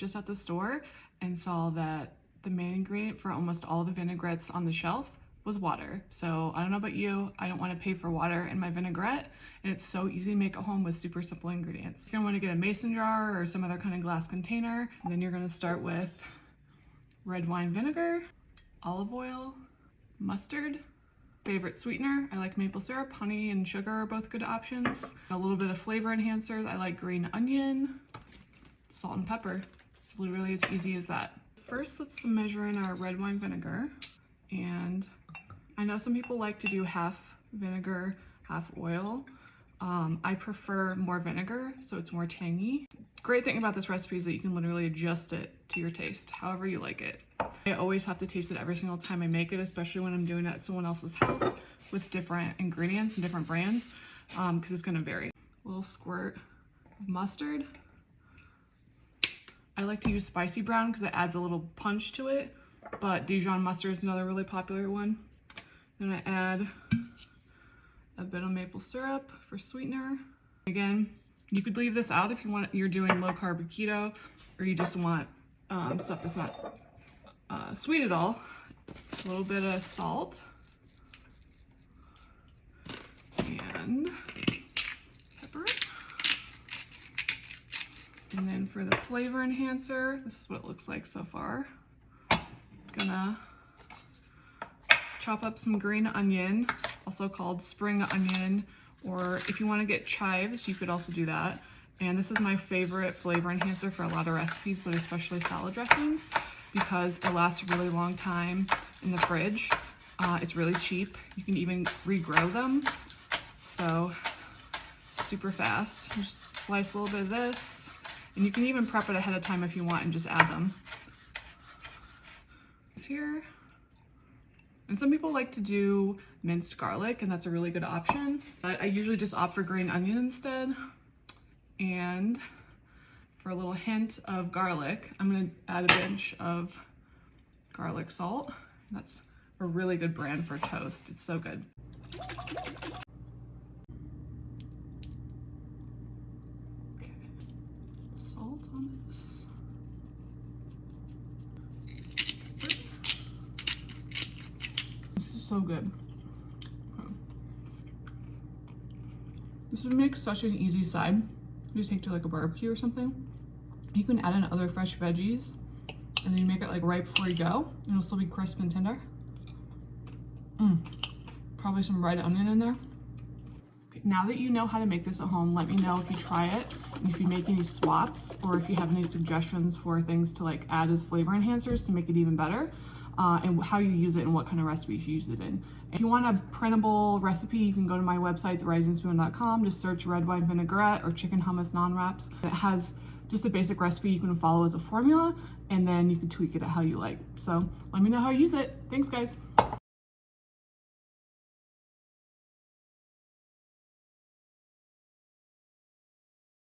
just at the store and saw that the main ingredient for almost all the vinaigrettes on the shelf was water. So I don't know about you, I don't want to pay for water in my vinaigrette, and it's so easy to make at home with super simple ingredients. You're gonna want to get a mason jar or some other kind of glass container, and then you're gonna start with red wine vinegar, olive oil, mustard, favorite sweetener, I like maple syrup, honey and sugar are both good options. A little bit of flavor enhancers, I like green onion, salt and pepper. It's literally as easy as that. First, let's measure in our red wine vinegar. And I know some people like to do half vinegar, half oil. I prefer more vinegar, so it's more tangy. Great thing about this recipe is that you can literally adjust it to your taste, however you like it. I always have to taste it every single time I make it, especially when I'm doing it at someone else's house with different ingredients and different brands, because it's gonna vary. A little squirt of mustard. I like to use spicy brown because it adds a little punch to it, but Dijon mustard is another really popular one. Then I add a bit of maple syrup for sweetener. Again, you could leave this out if you want, you're doing low carb or keto, or you just want stuff that's not sweet at all. A little bit of salt and pepper. And then for the flavor enhancer, this is what it looks like so far. Gonna chop up some green onion, also called spring onion, or if you want to get chives, you could also do that. And this is my favorite flavor enhancer for a lot of recipes, but especially salad dressings, because it lasts a really long time in the fridge. It's really cheap. You can even regrow them, so super fast. Just slice a little bit of this, and you can even prep it ahead of time if you want and just add them. Here. And some people like to do minced garlic, and that's a really good option. But I usually just opt for green onion instead. And for a little hint of garlic, I'm gonna add a pinch of garlic salt. That's a really good brand for toast. It's so good. Okay. Salt on this. So good. This would make such an easy side. You just take to like a barbecue or something. You can add in other fresh veggies, and then you make it like right before you go, and it'll still be crisp and tender. Probably some red onion in there. Okay, now that you know how to make this at home, let me know if you try it, and if you make any swaps, or if you have any suggestions for things to like add as flavor enhancers to make it even better. And how you use it and what kind of recipes you use it in. If you want a printable recipe, you can go to my website, therisingspoon.com, just search red wine vinaigrette or chicken hummus non-wraps. It has just a basic recipe you can follow as a formula, and then you can tweak it at how you like. So let me know how you use it. Thanks, guys.